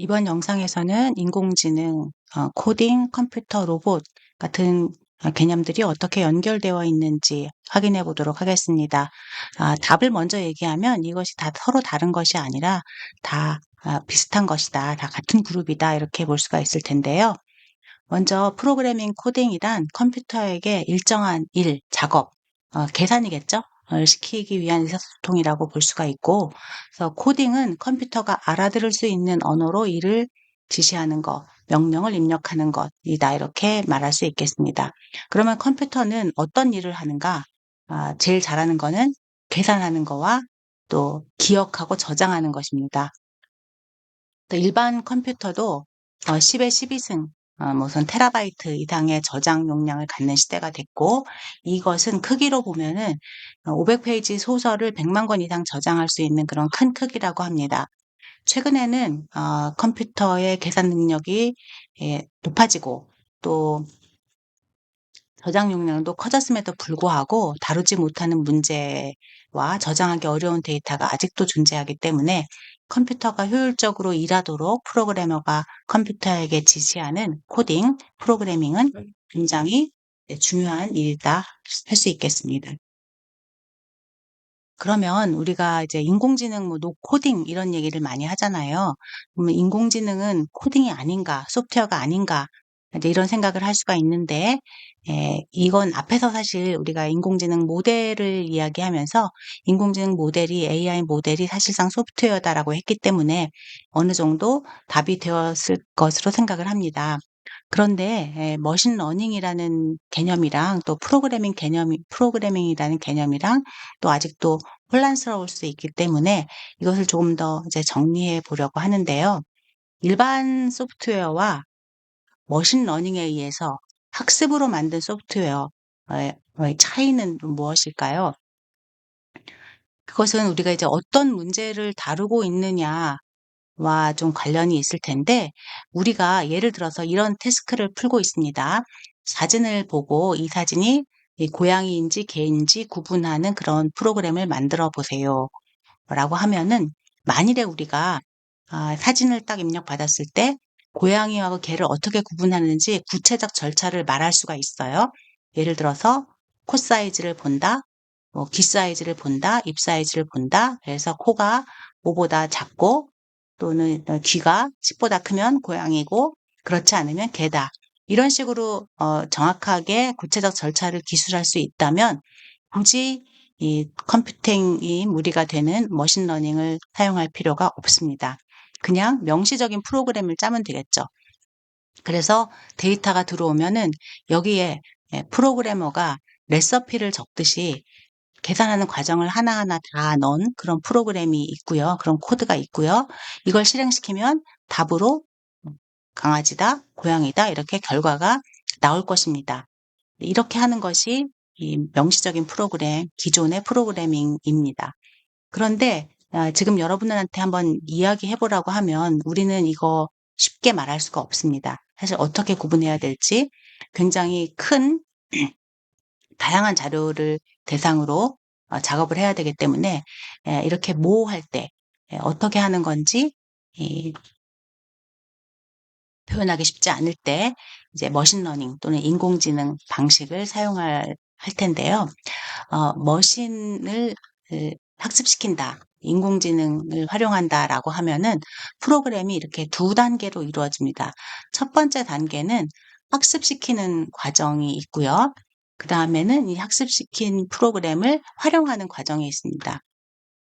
이번 영상에서는 인공지능, 코딩, 컴퓨터, 로봇 같은 개념들이 어떻게 연결되어 있는지 확인해 보도록 하겠습니다. 답을 먼저 얘기하면 이것이 다 서로 다른 것이 아니라 다 비슷한 것이다, 다 같은 그룹이다 이렇게 볼 수가 있을 텐데요. 먼저 프로그래밍 코딩이란 컴퓨터에게 일정한 일, 작업, 계산이겠죠? 을 시키기 위한 의사소통이라고 볼 수가 있고, 그래서 코딩은 컴퓨터가 알아들을 수 있는 언어로 일을 지시하는 것, 명령을 입력하는 것이다. 이렇게 말할 수 있겠습니다. 그러면 컴퓨터는 어떤 일을 하는가? 제일 잘하는 거는 계산하는 거와 또 기억하고 저장하는 것입니다. 또 일반 컴퓨터도 10의 12승, 무슨 테라바이트 이상의 저장 용량을 갖는 시대가 됐고, 이것은 크기로 보면은 500페이지 소설을 100만 권 이상 저장할 수 있는 그런 큰 크기라고 합니다. 최근에는 컴퓨터의 계산 능력이 높아지고 또 저장 용량도 커졌음에도 불구하고 다루지 못하는 문제와 저장하기 어려운 데이터가 아직도 존재하기 때문에 컴퓨터가 효율적으로 일하도록 프로그래머가 컴퓨터에게 지시하는 코딩, 프로그래밍은 굉장히 중요한 일이다 할 수 있겠습니다. 그러면 우리가 이제 인공지능, 뭐 노코딩 이런 얘기를 많이 하잖아요. 그러면 인공지능은 코딩이 아닌가, 소프트웨어가 아닌가, 이제 이런 생각을 할 수가 있는데, 이건 앞에서 사실 우리가 인공지능 모델을 이야기하면서 인공지능 모델이, AI 모델이 사실상 소프트웨어다라고 했기 때문에 어느 정도 답이 되었을 것으로 생각을 합니다. 그런데 머신러닝이라는 개념이랑 또 프로그래밍이라는 개념이랑 또 아직도 혼란스러울 수 있기 때문에 이것을 조금 더 이제 정리해 보려고 하는데요. 일반 소프트웨어와 머신러닝에 의해서 학습으로 만든 소프트웨어의 차이는 무엇일까요? 그것은 우리가 이제 어떤 문제를 다루고 있느냐와 좀 관련이 있을 텐데, 우리가 예를 들어서 이런 태스크를 풀고 있습니다. 사진을 보고 이 사진이 이 고양이인지 개인지 구분하는 그런 프로그램을 만들어 보세요. 라고 하면은, 만일에 우리가 사진을 딱 입력받았을 때 고양이하고 개를 어떻게 구분하는지 구체적 절차를 말할 수가 있어요. 예를 들어서 코 사이즈를 본다, 뭐 귀 사이즈를 본다, 입 사이즈를 본다. 그래서 코가 모보다 작고 또는 귀가 집보다 크면 고양이고 그렇지 않으면 개다. 이런 식으로 정확하게 구체적 절차를 기술할 수 있다면 굳이 이 컴퓨팅이 무리가 되는 머신러닝을 사용할 필요가 없습니다. 그냥 명시적인 프로그램을 짜면 되겠죠. 그래서 데이터가 들어오면은 여기에 프로그래머가 레시피를 적듯이 계산하는 과정을 하나하나 다 넣은 그런 프로그램이 있고요. 그런 코드가 있고요. 이걸 실행시키면 답으로 강아지다, 고양이다 이렇게 결과가 나올 것입니다. 이렇게 하는 것이 이 명시적인 프로그램, 기존의 프로그래밍입니다. 그런데 지금 여러분들한테 한번 이야기해 보라고 하면 우리는 이거 쉽게 말할 수가 없습니다. 사실 어떻게 구분해야 될지 굉장히 큰 다양한 자료를 대상으로 작업을 해야 되기 때문에 이렇게 모호할 때 어떻게 하는 건지 이 표현하기 쉽지 않을 때 이제 머신러닝 또는 인공지능 방식을 할 텐데요. 머신을 학습시킨다, 인공지능을 활용한다라고 하면은 프로그램이 이렇게 두 단계로 이루어집니다. 첫 번째 단계는 학습시키는 과정이 있고요. 그 다음에는 이 학습시킨 프로그램을 활용하는 과정이 있습니다.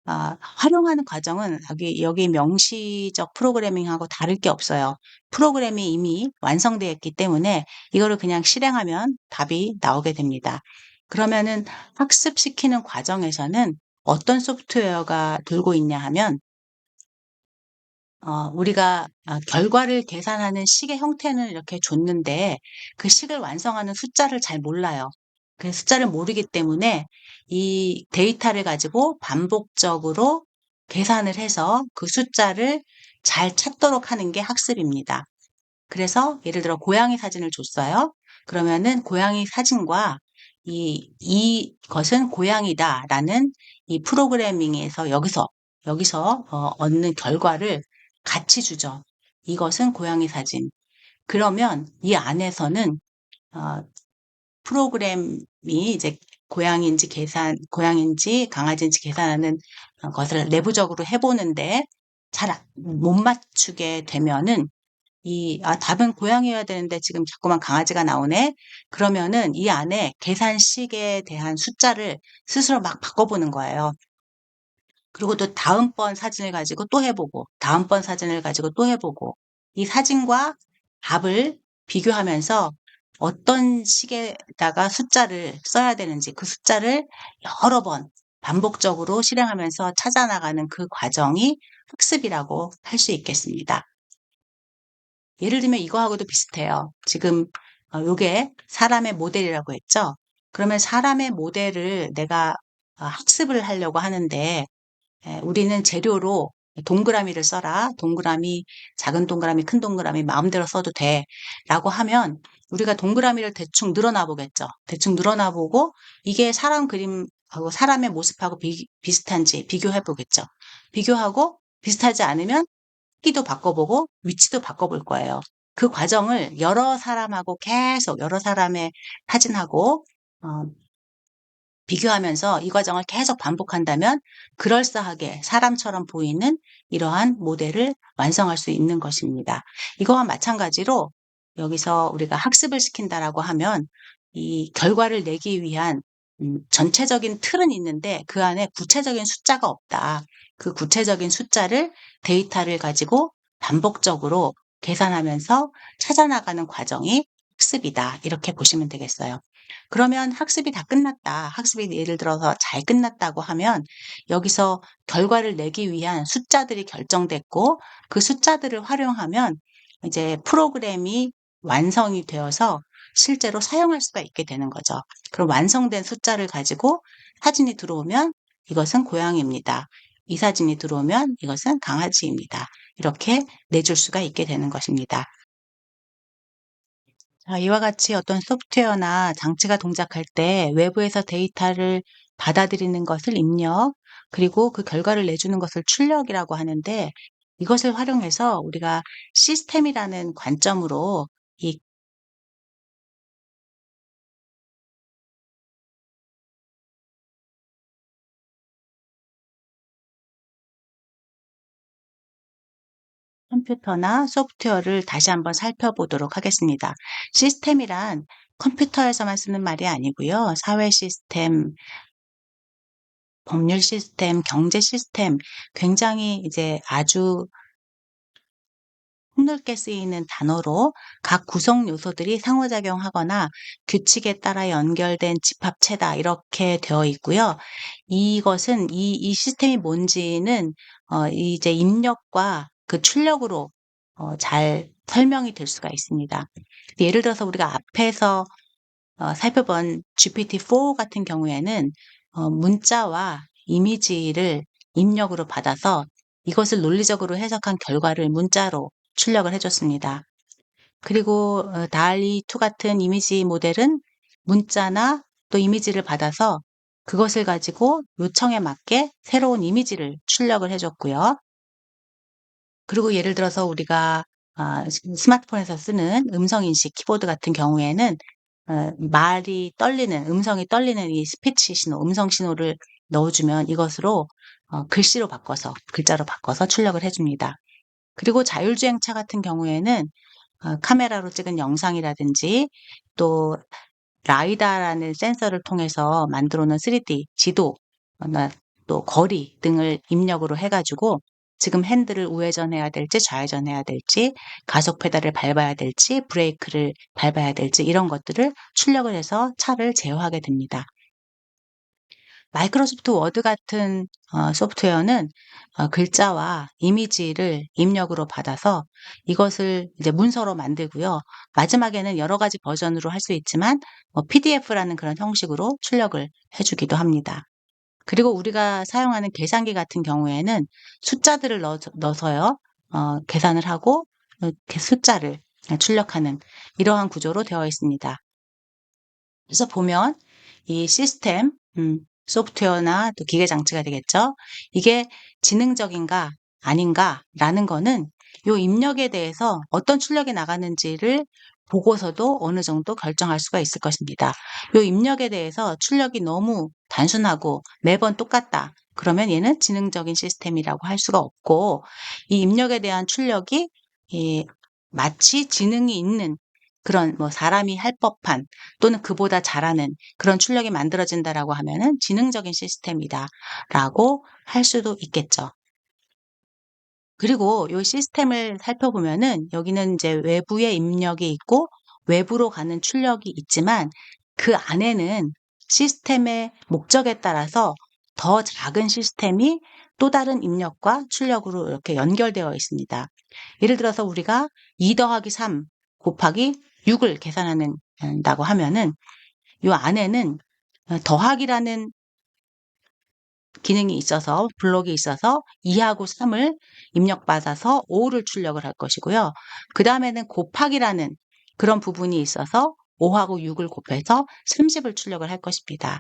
활용하는 과정은 여기 명시적 프로그래밍하고 다를 게 없어요. 프로그램이 이미 완성되어 있기 때문에 이거를 그냥 실행하면 답이 나오게 됩니다. 그러면은 학습시키는 과정에서는 어떤 소프트웨어가 돌고 있냐 하면 우리가 결과를 계산하는 식의 형태는 이렇게 줬는데 그 식을 완성하는 숫자를 잘 몰라요. 그 숫자를 모르기 때문에 이 데이터를 가지고 반복적으로 계산을 해서 그 숫자를 잘 찾도록 하는 게 학습입니다. 그래서 예를 들어 고양이 사진을 줬어요. 그러면은 고양이 사진과 이것은 고양이다라는 이 프로그래밍에서 여기서 얻는 결과를 같이 주죠. 이것은 고양이 사진. 그러면 이 안에서는 어, 프로그램이 이제 고양인지 강아지인지 계산하는 것을 내부적으로 해보는데 잘 못 맞추게 되면은 답은 고양이여야 되는데 지금 자꾸만 강아지가 나오네. 그러면은 이 안에 계산식에 대한 숫자를 스스로 막 바꿔보는 거예요. 그리고 또 다음번 사진을 가지고 또 해보고, 다음번 사진을 가지고 또 해보고, 이 사진과 답을 비교하면서 어떤 식에다가 숫자를 써야 되는지 그 숫자를 여러 번 반복적으로 실행하면서 찾아 나가는 그 과정이 학습이라고 할 수 있겠습니다. 예를 들면 이거하고도 비슷해요. 지금 요게 사람의 모델이라고 했죠. 그러면 사람의 모델을 내가 학습을 하려고 하는데 우리는 재료로 동그라미를 써라. 동그라미, 작은 동그라미, 큰 동그라미 마음대로 써도 돼. 라고 하면 우리가 동그라미를 대충 늘어나 보겠죠. 대충 늘어나 보고 이게 사람 그림하고 사람의 모습하고 비슷한지 비교해 보겠죠. 비교하고 비슷하지 않으면 크기도 바꿔보고 위치도 바꿔볼 거예요. 그 과정을 여러 사람하고 계속 여러 사람의 사진하고 어, 비교하면서 이 과정을 계속 반복한다면 그럴싸하게 사람처럼 보이는 이러한 모델을 완성할 수 있는 것입니다. 이거와 마찬가지로 여기서 우리가 학습을 시킨다라고 하면 이 결과를 내기 위한 전체적인 틀은 있는데 그 안에 구체적인 숫자가 없다. 그 구체적인 숫자를 데이터를 가지고 반복적으로 계산하면서 찾아나가는 과정이 학습이다. 이렇게 보시면 되겠어요. 그러면 학습이 다 끝났다. 학습이 예를 들어서 잘 끝났다고 하면 여기서 결과를 내기 위한 숫자들이 결정됐고 그 숫자들을 활용하면 이제 프로그램이 완성이 되어서 실제로 사용할 수가 있게 되는 거죠. 그럼 완성된 숫자를 가지고 사진이 들어오면 이것은 고양이입니다. 이 사진이 들어오면 이것은 강아지입니다. 이렇게 내줄 수가 있게 되는 것입니다. 자, 이와 같이 어떤 소프트웨어나 장치가 동작할 때 외부에서 데이터를 받아들이는 것을 입력, 그리고 그 결과를 내주는 것을 출력이라고 하는데 이것을 활용해서 우리가 시스템이라는 관점으로 이 컴퓨터나 소프트웨어를 다시 한번 살펴보도록 하겠습니다. 시스템이란 컴퓨터에서만 쓰는 말이 아니고요. 사회 시스템, 법률 시스템, 경제 시스템, 굉장히 이제 아주 폭넓게 쓰이는 단어로 각 구성 요소들이 상호작용하거나 규칙에 따라 연결된 집합체다 이렇게 되어 있고요. 이것은 이 시스템이 뭔지는 이제 입력과 그 출력으로 잘 설명이 될 수가 있습니다. 예를 들어서 우리가 앞에서 살펴본 GPT-4 같은 경우에는 문자와 이미지를 입력으로 받아서 이것을 논리적으로 해석한 결과를 문자로 출력을 해줬습니다. 그리고 DALL-E 2 같은 이미지 모델은 문자나 또 이미지를 받아서 그것을 가지고 요청에 맞게 새로운 이미지를 출력을 해줬고요. 그리고 예를 들어서 우리가 스마트폰에서 쓰는 음성인식 키보드 같은 경우에는 말이 떨리는, 음성이 떨리는 이 스피치 신호, 음성 신호를 넣어주면 이것으로 글씨로 바꿔서, 글자로 바꿔서 출력을 해줍니다. 그리고 자율주행차 같은 경우에는 카메라로 찍은 영상이라든지 또 라이다라는 센서를 통해서 만들어 놓은 3D 지도, 또 거리 등을 입력으로 해가지고 지금 핸들을 우회전해야 될지 좌회전해야 될지 가속 페달을 밟아야 될지 브레이크를 밟아야 될지 이런 것들을 출력을 해서 차를 제어하게 됩니다. 마이크로소프트 워드 같은 소프트웨어는 글자와 이미지를 입력으로 받아서 이것을 이제 문서로 만들고요. 마지막에는 여러 가지 버전으로 할 수 있지만 PDF라는 그런 형식으로 출력을 해주기도 합니다. 그리고 우리가 사용하는 계산기 같은 경우에는 숫자들을 넣어서요. 계산을 하고 숫자를 출력하는 이러한 구조로 되어 있습니다. 그래서 보면 이 시스템, 소프트웨어나 또 기계 장치가 되겠죠. 이게 지능적인가 아닌가라는 거는 요 입력에 대해서 어떤 출력이 나가는지를 보고서도 어느 정도 결정할 수가 있을 것입니다. 요 입력에 대해서 출력이 너무 단순하고 매번 똑같다. 그러면 얘는 지능적인 시스템이라고 할 수가 없고, 이 입력에 대한 출력이 이 마치 지능이 있는 그런 뭐 사람이 할 법한 또는 그보다 잘하는 그런 출력이 만들어진다라고 하면은 지능적인 시스템이다라고 할 수도 있겠죠. 그리고 요 시스템을 살펴보면은 여기는 이제 외부의 입력이 있고 외부로 가는 출력이 있지만, 그 안에는 시스템의 목적에 따라서 더 작은 시스템이 또 다른 입력과 출력으로 이렇게 연결되어 있습니다. 예를 들어서 우리가 2 더하기 3 곱하기 6을 계산한다고 하면은 요 안에는 더하기라는 기능이 있어서, 블록이 있어서 2하고 3을 입력받아서 5를 출력을 할 것이고요. 그 다음에는 곱하기라는 그런 부분이 있어서 5하고 6을 곱해서 30을 출력을 할 것입니다.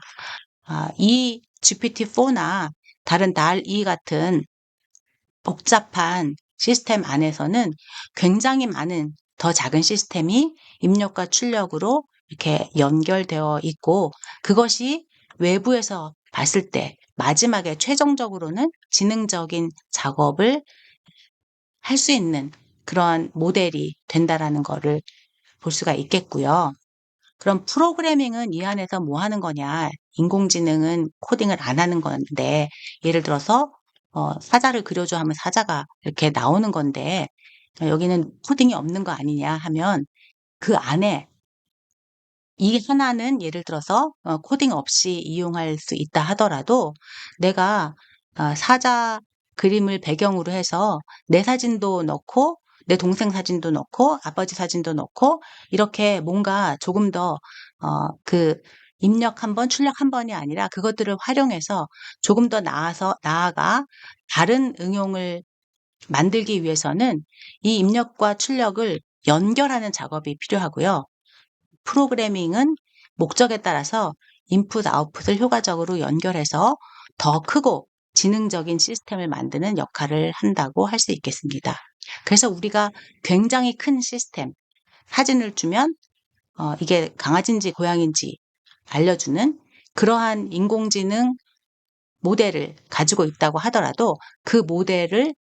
이 GPT-4나 다른 DALL-E 같은 복잡한 시스템 안에서는 굉장히 많은 더 작은 시스템이 입력과 출력으로 이렇게 연결되어 있고, 그것이 외부에서 봤을 때 마지막에 최종적으로는 지능적인 작업을 할 수 있는 그런 모델이 된다라는 거를 볼 수가 있겠고요. 그럼 프로그래밍은 이 안에서 뭐 하는 거냐? 인공지능은 코딩을 안 하는 건데, 예를 들어서 사자를 그려줘 하면 사자가 이렇게 나오는 건데, 여기는 코딩이 없는 거 아니냐 하면, 그 안에 이 하나는 예를 들어서 코딩 없이 이용할 수 있다 하더라도, 내가 사자 그림을 배경으로 해서 내 사진도 넣고 내 동생 사진도 넣고 아버지 사진도 넣고 이렇게 뭔가 조금 더 그 입력 한 번, 출력 한 번이 아니라 그것들을 활용해서 조금 더 나아가 다른 응용을 만들기 위해서는 이 입력과 출력을 연결하는 작업이 필요하고요. 프로그래밍은 목적에 따라서 인풋, 아웃풋을 효과적으로 연결해서 더 크고 지능적인 시스템을 만드는 역할을 한다고 할 수 있겠습니다. 그래서 우리가 굉장히 큰 시스템, 사진을 주면 이게 강아지인지 고양이인지 알려주는 그러한 인공지능 모델을 가지고 있다고 하더라도, 그 모델을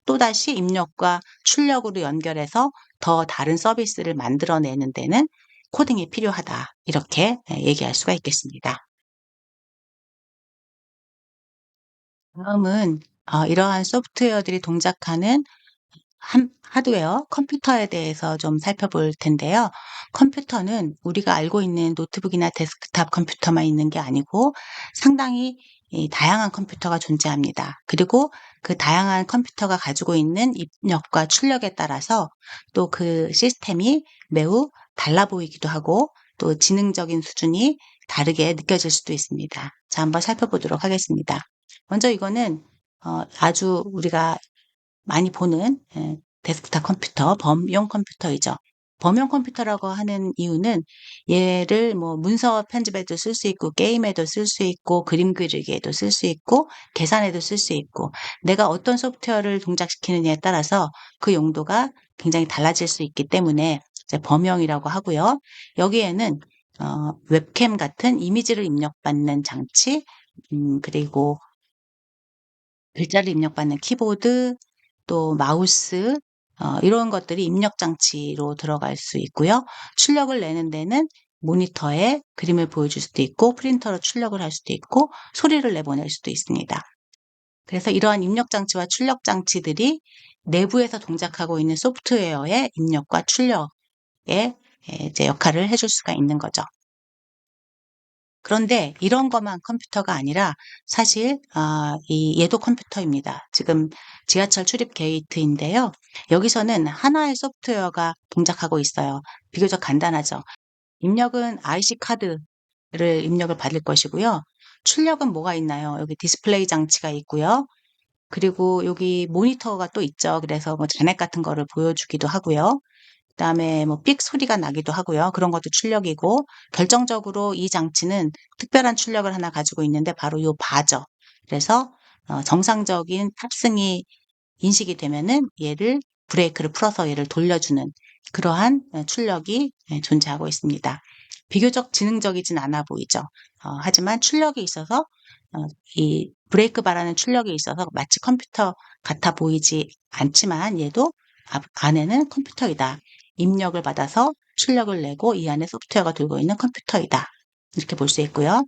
또다시 입력과 출력으로 연결해서 더 다른 서비스를 만들어내는 데는 코딩이 필요하다. 이렇게 얘기할 수가 있겠습니다. 다음은 이러한 소프트웨어들이 동작하는 하드웨어, 컴퓨터에 대해서 좀 살펴볼 텐데요. 컴퓨터는 우리가 알고 있는 노트북이나 데스크탑 컴퓨터만 있는 게 아니고 상당히 다양한 컴퓨터가 존재합니다. 그리고 그 다양한 컴퓨터가 가지고 있는 입력과 출력에 따라서 또 그 시스템이 매우 달라 보이기도 하고, 또 지능적인 수준이 다르게 느껴질 수도 있습니다. 자, 한번 살펴보도록 하겠습니다. 먼저 이거는 아주 우리가 많이 보는 데스크탑 컴퓨터, 범용 컴퓨터이죠. 범용 컴퓨터라고 하는 이유는 얘를 뭐 문서 편집에도 쓸 수 있고, 게임에도 쓸 수 있고, 그림 그리기에도 쓸 수 있고, 계산에도 쓸 수 있고, 내가 어떤 소프트웨어를 동작시키느냐에 따라서 그 용도가 굉장히 달라질 수 있기 때문에 이제 범용이라고 하고요. 여기에는 웹캠 같은 이미지를 입력받는 장치, 그리고 글자를 입력받는 키보드, 또 마우스, 이런 것들이 입력 장치로 들어갈 수 있고요. 출력을 내는 데는 모니터에 그림을 보여줄 수도 있고, 프린터로 출력을 할 수도 있고, 소리를 내보낼 수도 있습니다. 그래서 이러한 입력 장치와 출력 장치들이 내부에서 동작하고 있는 소프트웨어의 입력과 출력에 이제 역할을 해줄 수가 있는 거죠. 그런데 이런 것만 컴퓨터가 아니라 사실 얘도 컴퓨터입니다. 지금 지하철 출입 게이트인데요. 여기서는 하나의 소프트웨어가 동작하고 있어요. 비교적 간단하죠. 입력은 IC 카드를 입력을 받을 것이고요. 출력은 뭐가 있나요? 여기 디스플레이 장치가 있고요. 그리고 여기 모니터가 또 있죠. 그래서 뭐 자넷 같은 거를 보여주기도 하고요. 그다음에 뭐 삑 소리가 나기도 하고요. 그런 것도 출력이고, 결정적으로 이 장치는 특별한 출력을 하나 가지고 있는데 바로 요 바죠. 그래서 정상적인 탑승이 인식이 되면은 얘를 브레이크를 풀어서 얘를 돌려주는 그러한 출력이 존재하고 있습니다. 비교적 지능적이진 않아 보이죠. 하지만 출력이 있어서 이 브레이크 바라는 출력이 있어서 마치 컴퓨터 같아 보이지 않지만 얘도 안에는 컴퓨터이다. 입력을 받아서 출력을 내고 이 안에 소프트웨어가 돌고 있는 컴퓨터이다. 이렇게 볼 수 있고요.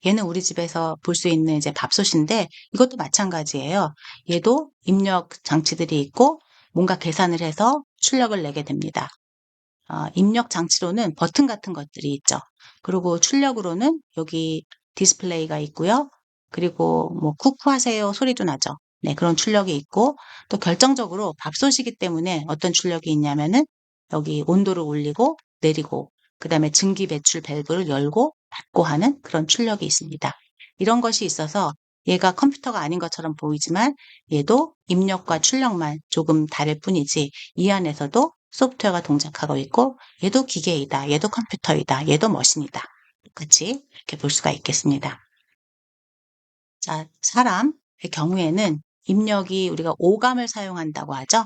얘는 우리 집에서 볼 수 있는 이제 밥솥인데 이것도 마찬가지예요. 얘도 입력 장치들이 있고 뭔가 계산을 해서 출력을 내게 됩니다. 입력 장치로는 버튼 같은 것들이 있죠. 그리고 출력으로는 여기 디스플레이가 있고요. 그리고 뭐 쿠쿠하세요 소리도 나죠. 네, 그런 출력이 있고 또 결정적으로 밥솥이기 때문에 어떤 출력이 있냐면은 여기 온도를 올리고 내리고 그다음에 증기 배출 밸브를 열고 닫고 하는 그런 출력이 있습니다. 이런 것이 있어서 얘가 컴퓨터가 아닌 것처럼 보이지만 얘도 입력과 출력만 조금 다를 뿐이지 이 안에서도 소프트웨어가 동작하고 있고 얘도 기계이다, 얘도 컴퓨터이다, 얘도 머신이다. 똑같이 이렇게 볼 수가 있겠습니다. 자, 사람의 경우에는 입력이 우리가 오감을 사용한다고 하죠.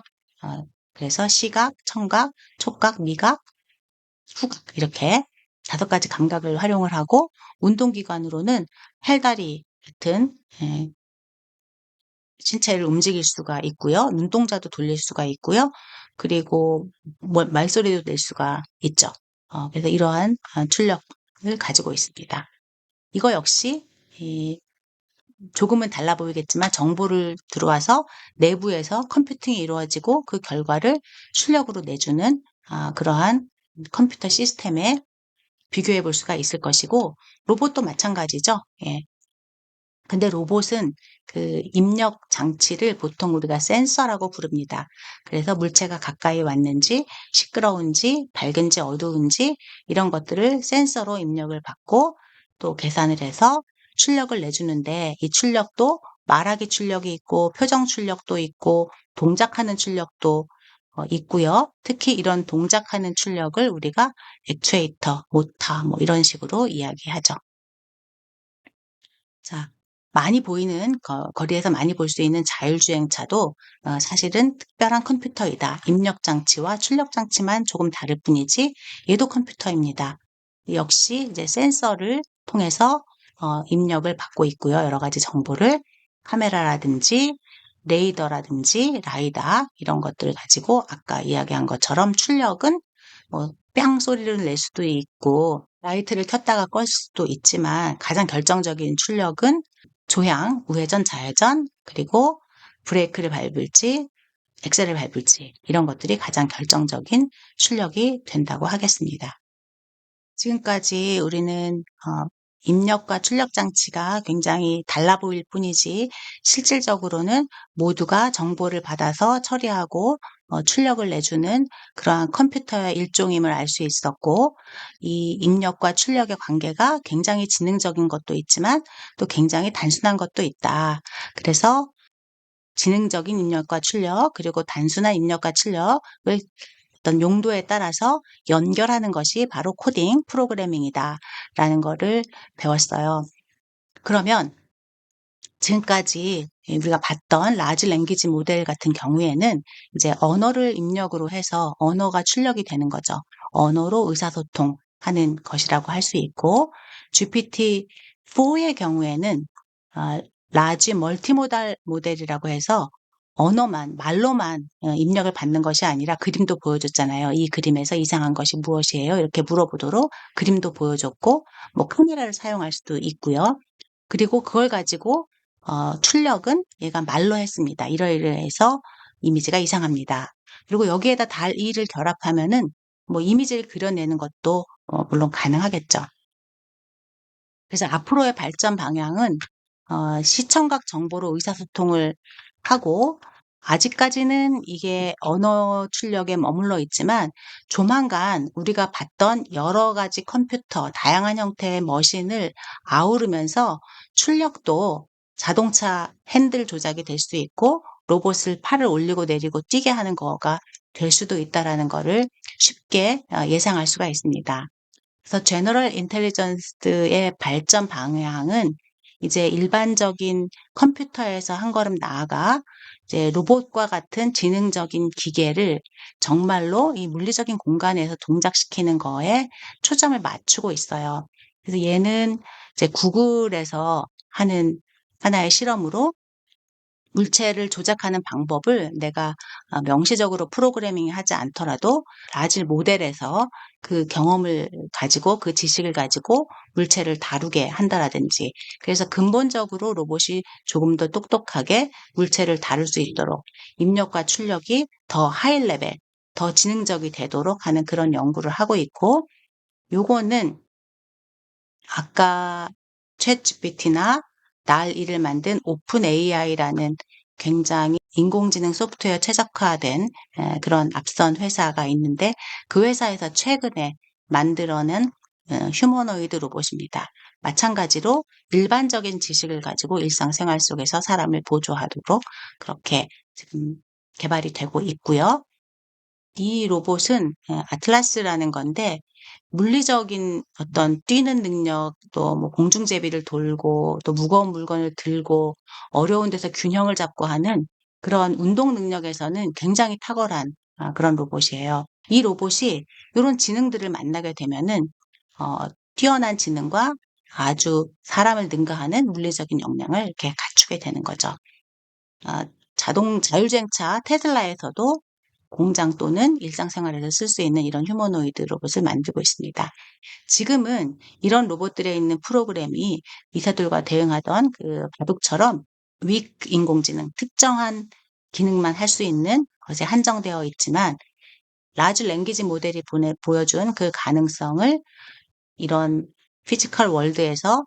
그래서 시각, 청각, 촉각, 미각, 후각 이렇게 5가지 감각을 활용을 하고 운동기관으로는 팔다리 같은 신체를 움직일 수가 있고요. 눈동자도 돌릴 수가 있고요. 그리고 말소리도 낼 수가 있죠. 그래서 이러한 출력을 가지고 있습니다. 이거 역시 조금은 달라 보이겠지만 정보를 들어와서 내부에서 컴퓨팅이 이루어지고 그 결과를 출력으로 내주는 그러한 컴퓨터 시스템에 비교해 볼 수가 있을 것이고 로봇도 마찬가지죠. 예. 근데 로봇은 그 입력 장치를 보통 우리가 센서라고 부릅니다. 그래서 물체가 가까이 왔는지 시끄러운지 밝은지 어두운지 이런 것들을 센서로 입력을 받고 또 계산을 해서 출력을 내주는데 이 출력도 말하기 출력이 있고 표정 출력도 있고 동작하는 출력도 있고요. 특히 이런 동작하는 출력을 우리가 액추에이터, 모터 뭐 이런 식으로 이야기하죠. 자, 많이 보이는 거리에서 많이 볼 수 있는 자율주행차도 사실은 특별한 컴퓨터이다. 입력 장치와 출력 장치만 조금 다를 뿐이지 얘도 컴퓨터입니다. 역시 이제 센서를 통해서 입력을 받고 있고요. 여러 가지 정보를 카메라라든지 레이더라든지 라이다 이런 것들을 가지고 아까 이야기한 것처럼 출력은 뭐 뺑 소리를 낼 수도 있고 라이트를 켰다가 껐을 수도 있지만 가장 결정적인 출력은 조향, 우회전, 좌회전, 그리고 브레이크를 밟을지 엑셀을 밟을지 이런 것들이 가장 결정적인 출력이 된다고 하겠습니다. 지금까지 우리는 입력과 출력 장치가 굉장히 달라 보일 뿐이지 실질적으로는 모두가 정보를 받아서 처리하고 출력을 내주는 그러한 컴퓨터의 일종임을 알 수 있었고 이 입력과 출력의 관계가 굉장히 지능적인 것도 있지만 또 굉장히 단순한 것도 있다. 그래서 지능적인 입력과 출력 그리고 단순한 입력과 출력을 어떤 용도에 따라서 연결하는 것이 바로 코딩, 프로그래밍이다라는 거를 배웠어요. 그러면 지금까지 우리가 봤던 라지 랭귀지 모델 같은 경우에는 이제 언어를 입력으로 해서 언어가 출력이 되는 거죠. 언어로 의사소통하는 것이라고 할 수 있고 GPT-4의 경우에는 라지 멀티모달 모델이라고 해서 언어만, 말로만 입력을 받는 것이 아니라 그림도 보여줬잖아요. 이 그림에서 이상한 것이 무엇이에요? 이렇게 물어보도록 그림도 보여줬고, 뭐 카메라를 사용할 수도 있고요. 그리고 그걸 가지고 출력은 얘가 말로 했습니다. 이러이러해서 이미지가 이상합니다. 그리고 여기에다 달이를 결합하면은 뭐 이미지를 그려내는 것도 물론 가능하겠죠. 그래서 앞으로의 발전 방향은 시청각 정보로 의사소통을 하고 아직까지는 이게 언어 출력에 머물러 있지만 조만간 우리가 봤던 여러 가지 컴퓨터, 다양한 형태의 머신을 아우르면서 출력도 자동차 핸들 조작이 될 수 있고 로봇을 팔을 올리고 내리고 뛰게 하는 거가 될 수도 있다라는 거를 쉽게 예상할 수가 있습니다. 그래서 제너럴 인텔리전스의 발전 방향은 이제 일반적인 컴퓨터에서 한 걸음 나아가 이제 로봇과 같은 지능적인 기계를 정말로 이 물리적인 공간에서 동작시키는 거에 초점을 맞추고 있어요. 그래서 얘는 이제 구글에서 하는 하나의 실험으로 물체를 조작하는 방법을 내가 명시적으로 프로그래밍하지 않더라도 라지 모델에서 그 경험을 가지고 그 지식을 가지고 물체를 다루게 한다라든지, 그래서 근본적으로 로봇이 조금 더 똑똑하게 물체를 다룰 수 있도록 입력과 출력이 더 하이 레벨, 더 지능적이 되도록 하는 그런 연구를 하고 있고, 요거는 아까 챗GPT나 날2를 만든 오픈 AI라는 굉장히 인공지능 소프트웨어 최적화된 그런 앞선 회사가 있는데, 그 회사에서 최근에 만들어낸 휴머노이드 로봇입니다. 마찬가지로 일반적인 지식을 가지고 일상생활 속에서 사람을 보조하도록 그렇게 지금 개발이 되고 있고요. 이 로봇은 아틀라스라는 건데, 물리적인 어떤 뛰는 능력, 또 뭐 공중제비를 돌고, 또 무거운 물건을 들고, 어려운 데서 균형을 잡고 하는 그런 운동 능력에서는 굉장히 탁월한 그런 로봇이에요. 이 로봇이 이런 지능들을 만나게 되면은 어, 뛰어난 지능과 아주 사람을 능가하는 물리적인 역량을 이렇게 갖추게 되는 거죠. 아, 자율주행차 테슬라에서도 공장 또는 일상생활에서 쓸 수 있는 이런 휴머노이드 로봇을 만들고 있습니다. 지금은 이런 로봇들에 있는 프로그램이 의사들과 대응하던 그 바둑처럼 윅 인공지능, 특정한 기능만 할 수 있는 것에 한정되어 있지만, 라지 랭귀지 모델이 보여준 그 가능성을 이런 피지컬 월드에서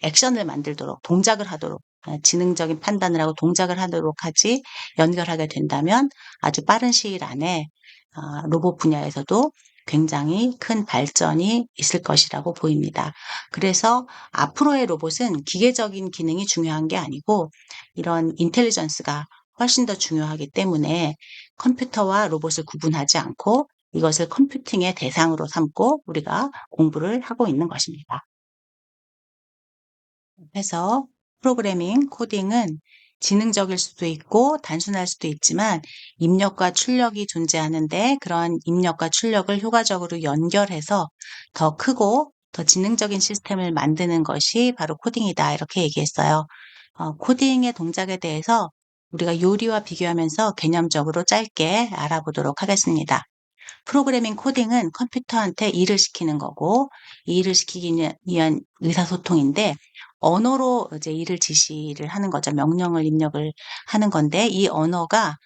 액션을 만들도록, 동작을 하도록, 지능적인 판단을 하고 동작을 하도록 하지 연결하게 된다면 아주 빠른 시일 안에 로봇 분야에서도 굉장히 큰 발전이 있을 것이라고 보입니다. 그래서 앞으로의 로봇은 기계적인 기능이 중요한 게 아니고 이런 인텔리전스가 훨씬 더 중요하기 때문에 컴퓨터와 로봇을 구분하지 않고 이것을 컴퓨팅의 대상으로 삼고 우리가 공부를 하고 있는 것입니다. 해서 프로그래밍, 코딩은 지능적일 수도 있고 단순할 수도 있지만 입력과 출력이 존재하는데, 그런 입력과 출력을 효과적으로 연결해서 더 크고 더 지능적인 시스템을 만드는 것이 바로 코딩이다, 이렇게 얘기했어요. 코딩의 동작에 대해서 우리가 요리와 비교하면서 개념적으로 짧게 알아보도록 하겠습니다. 프로그래밍 코딩은 컴퓨터한테 일을 시키는 거고, 이 일을 시키기 위한 의사소통인데, 언어로 이제 일을 지시를 하는 거죠. 명령을 입력을 하는 건데, 이 언어가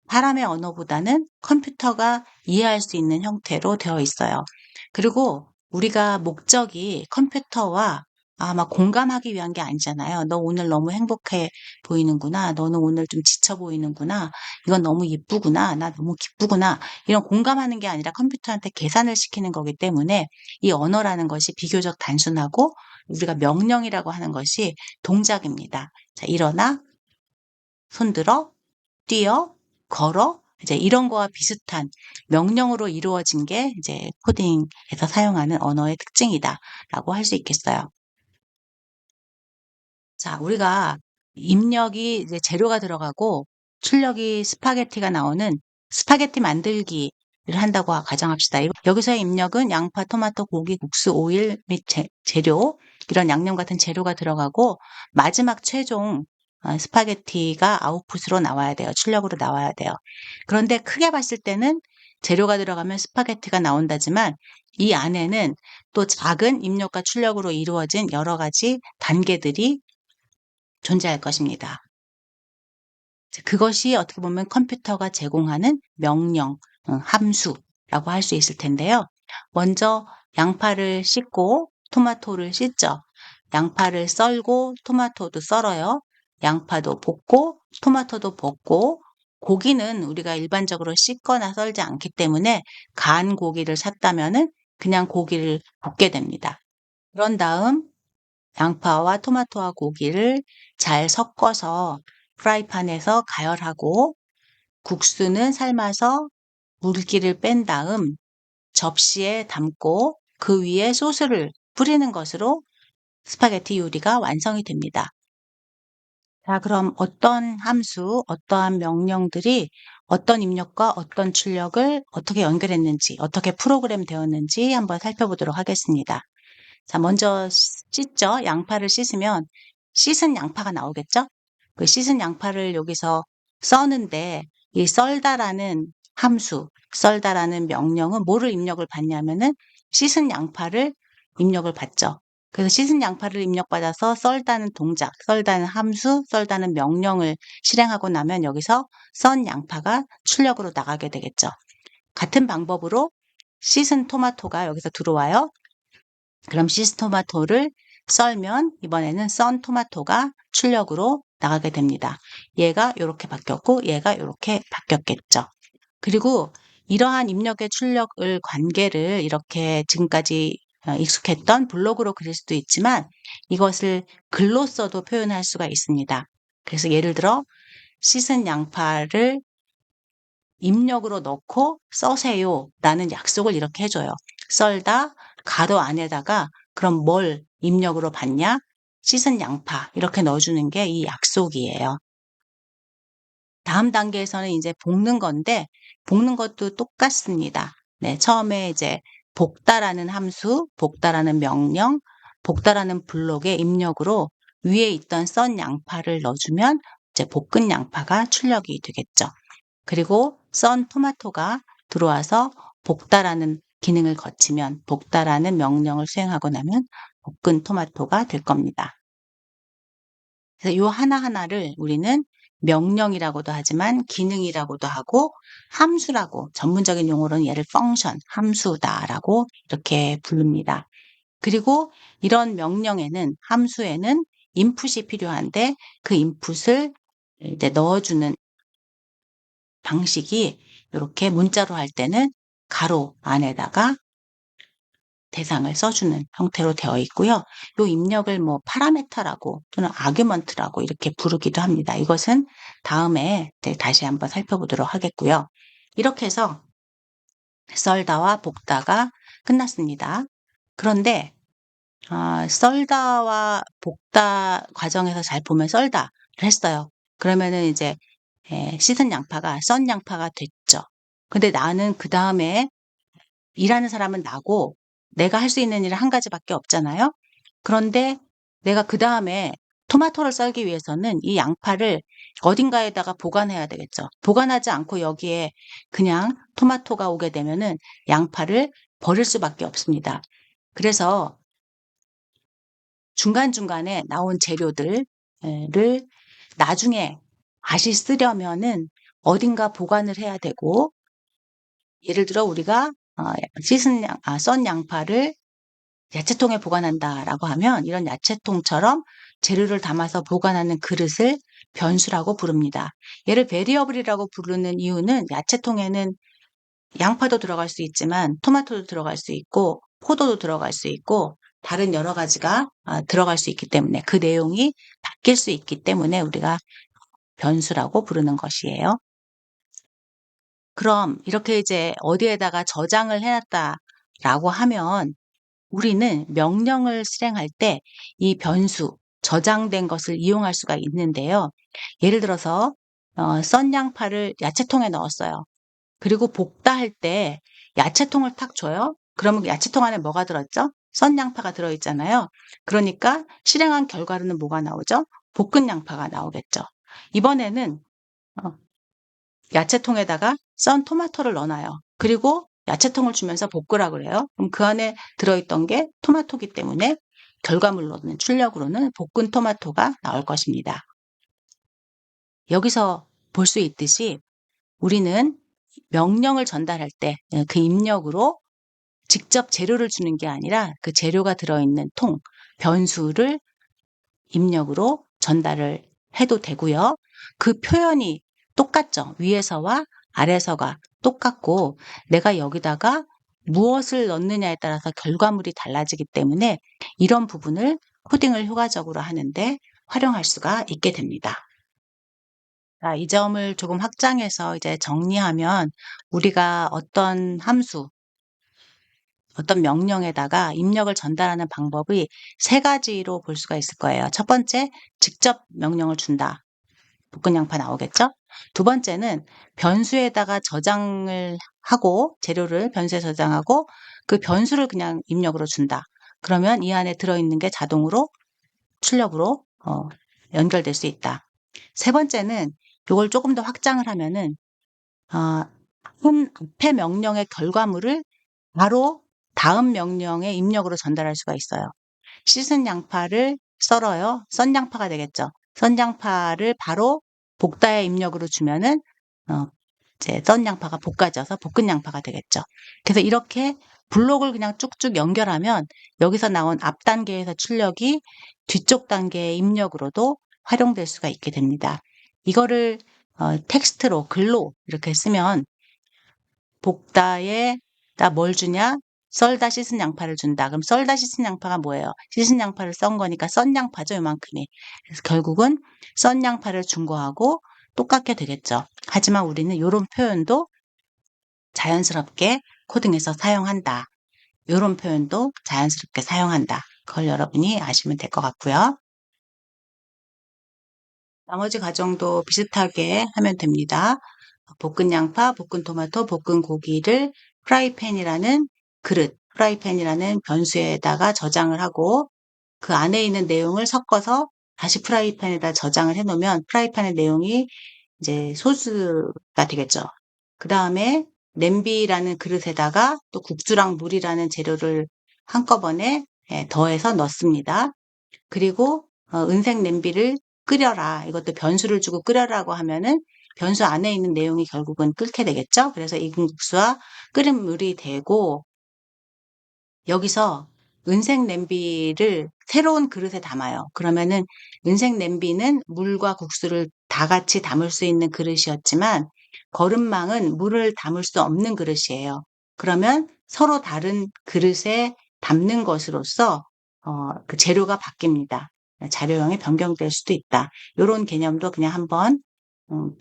사람의 언어보다는 컴퓨터가 이해할 수 있는 형태로 되어 있어요. 그리고 우리가 목적이 컴퓨터와 막 공감하기 위한 게 아니잖아요. 너 오늘 너무 행복해 보이는구나. 너는 오늘 좀 지쳐 보이는구나. 이건 너무 이쁘구나. 나 너무 기쁘구나. 이런 공감하는 게 아니라 컴퓨터한테 계산을 시키는 거기 때문에 이 언어라는 것이 비교적 단순하고, 우리가 명령이라고 하는 것이 동작입니다. 자, 일어나, 손들어, 뛰어, 걸어, 이제 이런 거와 비슷한 명령으로 이루어진 게 이제 코딩에서 사용하는 언어의 특징이다라고 할 수 있겠어요. 자, 우리가 입력이 이제 재료가 들어가고 출력이 스파게티가 나오는 스파게티 만들기를 한다고 가정합시다. 여기서의 입력은 양파, 토마토, 고기, 국수, 오일 및 재료, 이런 양념 같은 재료가 들어가고, 마지막 최종 스파게티가 아웃풋으로 나와야 돼요. 출력으로 나와야 돼요. 그런데 크게 봤을 때는 재료가 들어가면 스파게티가 나온다지만, 이 안에는 또 작은 입력과 출력으로 이루어진 여러 가지 단계들이 존재할 것입니다. 그것이 어떻게 보면 컴퓨터가 제공하는 명령, 함수라고 할 수 있을 텐데요. 먼저 양파를 씻고 토마토를 씻죠. 양파를 썰고 토마토도 썰어요. 양파도 볶고 토마토도 볶고, 고기는 우리가 일반적으로 씻거나 썰지 않기 때문에 간 고기를 샀다면은 그냥 고기를 볶게 됩니다. 그런 다음 양파와 토마토와 고기를 잘 섞어서 프라이팬에서 가열하고, 국수는 삶아서 물기를 뺀 다음 접시에 담고 그 위에 소스를 뿌리는 것으로 스파게티 요리가 완성이 됩니다. 자, 그럼 어떤 함수, 어떠한 명령들이 어떤 입력과 어떤 출력을 어떻게 연결했는지, 어떻게 프로그램 되었는지 한번 살펴보도록 하겠습니다. 자, 먼저 씻죠. 양파를 씻으면 씻은 양파가 나오겠죠? 그 씻은 양파를 여기서 써는데 이 썰다라는 함수, 썰다라는 명령은 뭐를 입력을 받냐면은 씻은 양파를 입력을 받죠. 그래서 씻은 양파를 입력받아서 썰다는 동작, 썰다는 함수, 썰다는 명령을 실행하고 나면 여기서 썬 양파가 출력으로 나가게 되겠죠. 같은 방법으로 씻은 토마토가 여기서 들어와요. 그럼 시스토마토를 썰면 이번에는 썬 토마토가 출력으로 나가게 됩니다. 얘가 이렇게 바뀌었고 얘가 이렇게 바뀌었겠죠. 그리고 이러한 입력의 출력을 관계를 이렇게 지금까지 익숙했던 블록으로 그릴 수도 있지만 이것을 글로써도 표현할 수가 있습니다. 그래서 예를 들어 씻은 양파를 입력으로 넣고 써세요 라는 약속을 이렇게 해줘요. 썰다 가로 안에다가 그럼 뭘 입력으로 받냐? 씻은 양파 이렇게 넣어주는 게 이 약속이에요. 다음 단계에서는 이제 볶는 건데 볶는 것도 똑같습니다. 네, 처음에 이제 볶다라는 함수, 볶다라는 명령, 볶다라는 블록의 입력으로 위에 있던 썬 양파를 넣어주면 이제 볶은 양파가 출력이 되겠죠. 그리고 썬 토마토가 들어와서 볶다라는 기능을 거치면 볶다라는 명령을 수행하고 나면 볶은 토마토가 될 겁니다. 그래서 이 하나하나를 우리는 명령이라고도 하지만 기능이라고도 하고 함수라고 전문적인 용어로는 얘를 펑션, 함수다라고 이렇게 부릅니다. 그리고 이런 명령에는 함수에는 인풋이 필요한데 그 인풋을 이제 넣어주는 방식이 이렇게 문자로 할 때는 가로 안에다가 대상을 써주는 형태로 되어 있고요. 이 입력을 뭐 파라메터라고 또는 아규먼트라고 이렇게 부르기도 합니다. 이것은 다음에 다시 한번 살펴보도록 하겠고요. 이렇게 해서 썰다와 볶다가 끝났습니다. 그런데 썰다와 볶다 과정에서 잘 보면 썰다를 했어요. 그러면은 이제 씻은 양파가 썬 양파가 됐죠. 근데 나는 그 다음에 일하는 사람은 나고 내가 할 수 있는 일은 한 가지밖에 없잖아요. 그런데 내가 그 다음에 토마토를 썰기 위해서는 이 양파를 어딘가에다가 보관해야 되겠죠. 보관하지 않고 여기에 그냥 토마토가 오게 되면은 양파를 버릴 수밖에 없습니다. 그래서 중간중간에 나온 재료들을 나중에 다시 쓰려면은 어딘가 보관을 해야 되고 예를 들어 우리가 썬 양파를 야채통에 보관한다라고 하면 이런 야채통처럼 재료를 담아서 보관하는 그릇을 변수라고 부릅니다. 얘를 베리어블이라고 부르는 이유는 야채통에는 양파도 들어갈 수 있지만 토마토도 들어갈 수 있고 포도도 들어갈 수 있고 다른 여러 가지가 들어갈 수 있기 때문에 그 내용이 바뀔 수 있기 때문에 우리가 변수라고 부르는 것이에요. 그럼 이렇게 이제 어디에다가 저장을 해놨다라고 하면 우리는 명령을 실행할 때 이 변수, 저장된 것을 이용할 수가 있는데요. 예를 들어서 썬 양파를 야채통에 넣었어요. 그리고 볶다 할 때 야채통을 탁 줘요. 그러면 야채통 안에 뭐가 들어있죠? 썬 양파가 들어있잖아요. 그러니까 실행한 결과로는 뭐가 나오죠? 볶은 양파가 나오겠죠. 이번에는 어, 야채통에다가 썬 토마토를 넣어놔요. 그리고 야채통을 주면서 볶으라 그래요. 그럼 그 안에 들어있던 게 토마토기 때문에 결과물로는 출력으로는 볶은 토마토가 나올 것입니다. 여기서 볼 수 있듯이 우리는 명령을 전달할 때 그 입력으로 직접 재료를 주는 게 아니라 그 재료가 들어있는 통, 변수를 입력으로 전달을 해도 되고요. 그 표현이 똑같죠. 위에서와 아래서가 똑같고 내가 여기다가 무엇을 넣느냐에 따라서 결과물이 달라지기 때문에 이런 부분을 코딩을 효과적으로 하는데 활용할 수가 있게 됩니다. 자, 이 점을 조금 확장해서 이제 정리하면 우리가 어떤 함수, 어떤 명령에다가 입력을 전달하는 방법이 세 가지로 볼 수가 있을 거예요. 첫 번째, 직접 명령을 준다. 볶은 양파 나오겠죠? 두 번째는 변수에다가 저장을 하고 재료를 변수에 저장하고 그 변수를 그냥 입력으로 준다. 그러면 이 안에 들어있는 게 자동으로 출력으로 연결될 수 있다. 세 번째는 이걸 조금 더 확장을 하면은 한 앞에 명령의 결과물을 바로 다음 명령의 입력으로 전달할 수가 있어요. 씻은 양파를 썰어요. 썬 양파가 되겠죠. 썬 양파를 바로 볶다의 입력으로 주면은 어, 이제 썬 양파가 볶아져서 볶은 양파가 되겠죠. 그래서 이렇게 블록을 그냥 쭉쭉 연결하면 여기서 나온 앞 단계에서 출력이 뒤쪽 단계의 입력으로도 활용될 수가 있게 됩니다. 이거를 텍스트로 글로 이렇게 쓰면 볶다에다 뭘 주냐? 썰다 씻은 양파를 준다. 그럼 썰다 씻은 양파가 뭐예요? 씻은 양파를 썬 거니까 썬 양파죠, 요만큼이. 그래서 결국은 썬 양파를 준 거하고 똑같게 되겠죠. 하지만 우리는 이런 표현도 자연스럽게 코딩에서 사용한다. 이런 표현도 자연스럽게 사용한다. 그걸 여러분이 아시면 될 것 같고요. 나머지 과정도 비슷하게 하면 됩니다. 볶은 양파, 볶은 토마토, 볶은 고기를 프라이팬이라는 그릇, 프라이팬이라는 변수에다가 저장을 하고 그 안에 있는 내용을 섞어서 다시 프라이팬에다 저장을 해 놓으면 프라이팬의 내용이 이제 소스가 되겠죠. 그 다음에 냄비라는 그릇에다가 또 국수랑 물이라는 재료를 한꺼번에 더해서 넣습니다. 그리고 은색 냄비를 끓여라. 이것도 변수를 주고 끓여라고 하면은 변수 안에 있는 내용이 결국은 끓게 되겠죠. 그래서 익은 국수와 끓인 물이 되고 여기서 은색 냄비를 새로운 그릇에 담아요. 그러면은 은색 냄비는 물과 국수를 다 같이 담을 수 있는 그릇이었지만 거름망은 물을 담을 수 없는 그릇이에요. 그러면 서로 다른 그릇에 담는 것으로써 그 재료가 바뀝니다. 자료형이 변경될 수도 있다. 이런 개념도 그냥 한번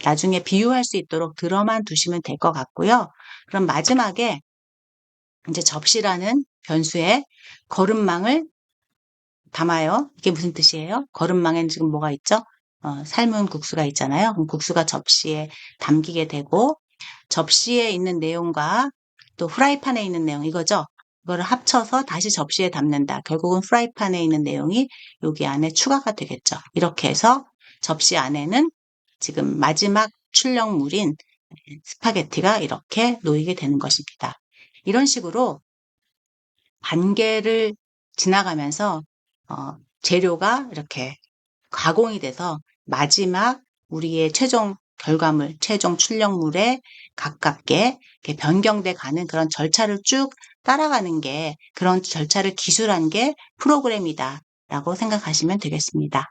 나중에 비유할 수 있도록 들어만 두시면 될 것 같고요. 그럼 마지막에 이제 접시라는 변수에 거름망을 담아요. 이게 무슨 뜻이에요? 거름망에는 지금 뭐가 있죠? 삶은 국수가 있잖아요. 그럼 국수가 접시에 담기게 되고 접시에 있는 내용과 또 프라이팬에 있는 내용 이거죠. 이거를 합쳐서 다시 접시에 담는다. 결국은 프라이팬에 있는 내용이 여기 안에 추가가 되겠죠. 이렇게 해서 접시 안에는 지금 마지막 출력물인 스파게티가 이렇게 놓이게 되는 것입니다. 이런 식으로 단계를 지나가면서 재료가 이렇게 가공이 돼서 마지막 우리의 최종 결과물, 최종 출력물에 가깝게 이렇게 변경돼 가는 그런 절차를 쭉 따라가는 게 그런 절차를 기술한 게 프로그램이다 라고 생각하시면 되겠습니다.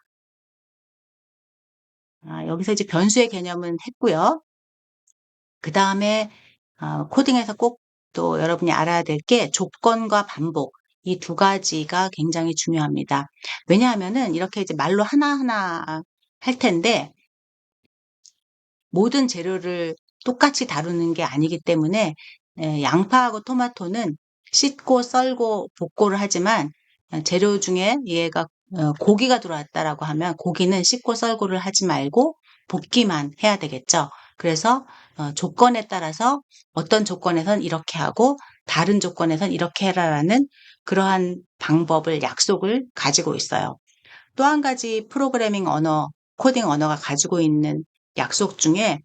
여기서 이제 변수의 개념은 했고요. 그 다음에 코딩에서 꼭 또 여러분이 알아야 될 게 조건과 반복. 이 두 가지가 굉장히 중요합니다. 왜냐하면은 이렇게 이제 말로 하나하나 할 텐데 모든 재료를 똑같이 다루는 게 아니기 때문에 양파하고 토마토는 씻고 썰고 볶고를 하지만 재료 중에 얘가 고기가 들어왔다라고 하면 고기는 씻고 썰고를 하지 말고 볶기만 해야 되겠죠. 그래서 조건에 따라서 어떤 조건에선 이렇게 하고 다른 조건에선 이렇게 해라라는 그러한 방법을 약속을 가지고 있어요. 또 한 가지 프로그래밍 언어, 코딩 언어가 가지고 있는 약속 중에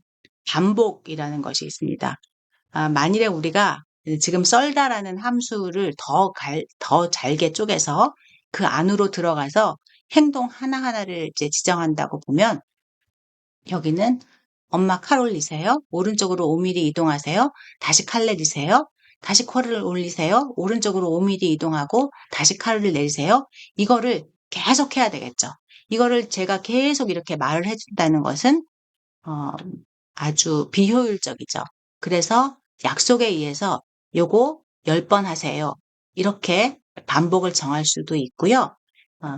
반복이라는 것이 있습니다. 만일에 우리가 지금 썰다라는 함수를 더 잘게 쪼개서 그 안으로 들어가서 행동 하나하나를 이제 지정한다고 보면 여기는 엄마 칼 올리세요. 오른쪽으로 5mm 이동하세요. 다시 칼 내리세요. 다시 칼을 올리세요. 오른쪽으로 5mm 이동하고 다시 칼을 내리세요. 이거를 계속 해야 되겠죠. 이거를 제가 계속 이렇게 말을 해준다는 것은 어, 아주 비효율적이죠. 그래서 약속에 의해서 요거 10번 하세요. 이렇게 반복을 정할 수도 있고요.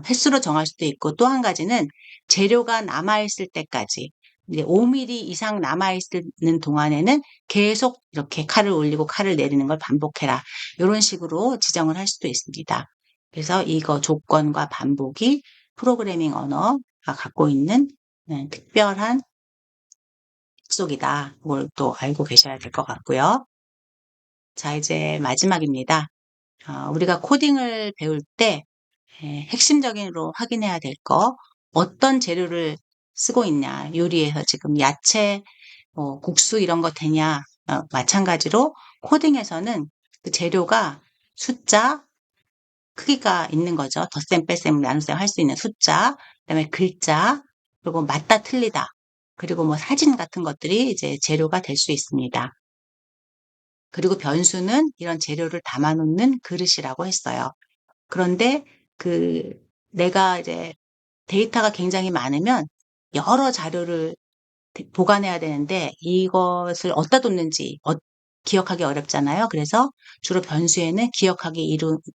횟수로 정할 수도 있고 또 한 가지는 재료가 남아있을 때까지 이제 5mm 이상 남아있는 동안에는 계속 이렇게 칼을 올리고 칼을 내리는 걸 반복해라. 이런 식으로 지정을 할 수도 있습니다. 그래서 이거 조건과 반복이 프로그래밍 언어가 갖고 있는 특별한 약속이다. 그걸 또 알고 계셔야 될 것 같고요. 자, 이제 마지막입니다. 우리가 코딩을 배울 때 핵심적으로 확인해야 될 거, 어떤 재료를 쓰고 있냐. 요리에서 지금 야채, 국수 이런 거 되냐. 마찬가지로 코딩에서는 그 재료가 숫자, 크기가 있는 거죠. 덧셈, 뺄셈, 나눗셈 할 수 있는 숫자, 그다음에 글자, 그리고 맞다, 틀리다. 그리고 뭐 사진 같은 것들이 이제 재료가 될 수 있습니다. 그리고 변수는 이런 재료를 담아놓는 그릇이라고 했어요. 그런데 그 내가 이제 데이터가 굉장히 많으면 여러 자료를 보관해야 되는데 이것을 어디다 뒀는지 기억하기 어렵잖아요. 그래서 주로 변수에는 기억하기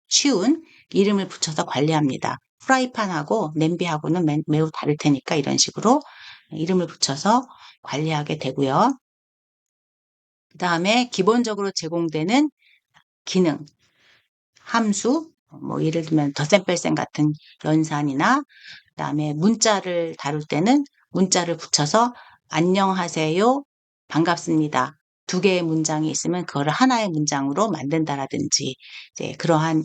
쉬운 이름을 붙여서 관리합니다. 프라이팬하고 냄비하고는 매우 다를 테니까 이런 식으로 이름을 붙여서 관리하게 되고요. 그 다음에 기본적으로 제공되는 기능, 함수, 뭐 예를 들면 덧셈 뺄셈 같은 연산이나 그다음에 문자를 다룰 때는 문자를 붙여서 안녕하세요, 반갑습니다. 두 개의 문장이 있으면 그거를 하나의 문장으로 만든다라든지 이제 그러한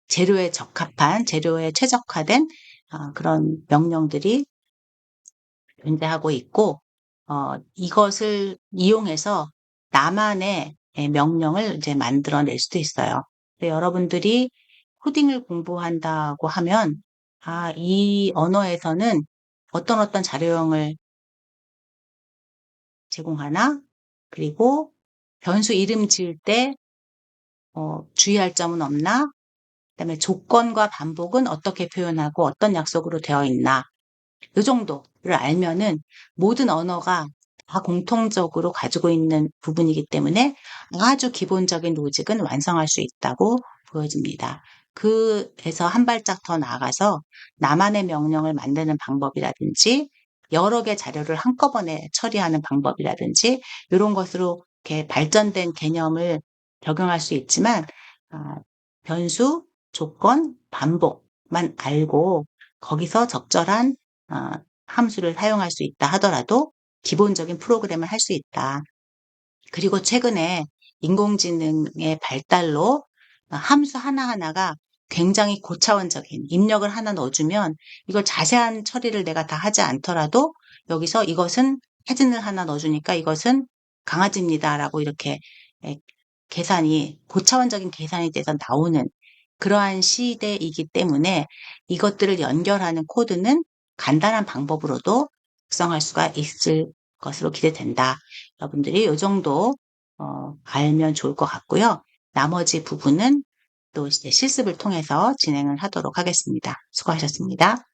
재료에 적합한 재료에 최적화된 그런 명령들이 존재하고 있고 이것을 이용해서 나만의 명령을 이제 만들어낼 수도 있어요. 여러분들이 코딩을 공부한다고 하면 이 언어에서는 어떤 자료형을 제공하나? 그리고 변수 이름 지을 때 주의할 점은 없나? 그다음에 조건과 반복은 어떻게 표현하고 어떤 약속으로 되어 있나? 이 정도를 알면은 모든 언어가 다 공통적으로 가지고 있는 부분이기 때문에 아주 기본적인 로직은 완성할 수 있다고 보여집니다. 그에서 한 발짝 더 나아가서 나만의 명령을 만드는 방법이라든지 여러 개 자료를 한꺼번에 처리하는 방법이라든지 이런 것으로 이렇게 발전된 개념을 적용할 수 있지만 변수, 조건, 반복만 알고 거기서 적절한 함수를 사용할 수 있다 하더라도 기본적인 프로그램을 할 수 있다. 그리고 최근에 인공지능의 발달로 함수 하나하나가 굉장히 고차원적인 입력을 하나 넣어주면 이걸 자세한 처리를 내가 다 하지 않더라도 여기서 이것은 사진을 하나 넣어주니까 이것은 강아지입니다라고 이렇게 계산이 고차원적인 계산이 돼서 나오는 그러한 시대이기 때문에 이것들을 연결하는 코드는 간단한 방법으로도 작성할 수가 있을 것으로 기대된다. 여러분들이 이 정도 알면 좋을 것 같고요. 나머지 부분은 또 이제 실습을 통해서 진행을 하도록 하겠습니다. 수고하셨습니다.